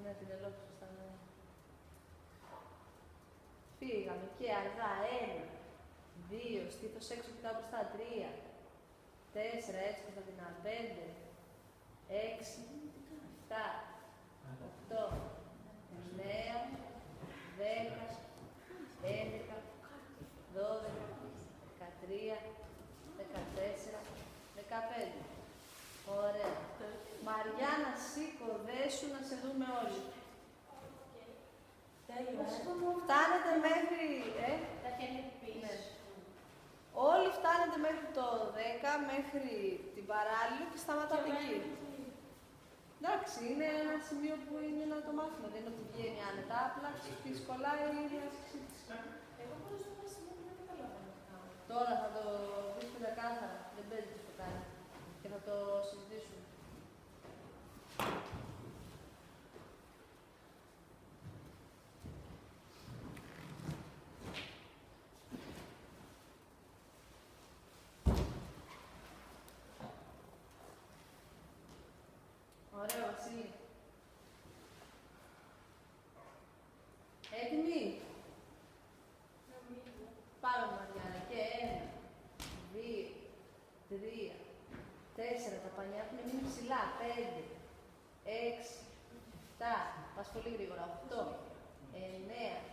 Ναι, την ελόφη, σωστά, ναι. Φύγαμε και αργά. 1, 2, στήθος έξω και κάπου μπροστά. 3, 4, έτσι προς τα δεινά. 5, 6, 7, 8, 9, 10, 11, 12, 13, 14, 15. Ωραία. Μαριάννα, σήκω, δέσου να σε δούμε όλοι. Φτάνετε μέχρι... Τα χέρια πίσω. Ναι. Όλοι φτάνετε μέχρι το 10, μέχρι την παράλληλη και σταματάτε εκεί. Εντάξει, είναι ένα σημείο που είναι να το μάθουμε. Δεν είναι ότι βγαίνει άνετα, απλά δυσκολάει η άσκηση της. Εγώ μπορώ στο ένα σημείο που δεν καταλαβαίνω. Τώρα θα το δεις ξεκάθαρα. Δεν παίζει τι το κάνει. Και θα το συζητήσουμε. Ωραία, Βασίλη. Έτοιμοι. Πάμε, Μαριάννα. Και 1, 2, 3, 4. Τα πανιά έχουν μείνει ψηλά. 5, 6, 7. Πας πολύ γρήγορα. 8, 9,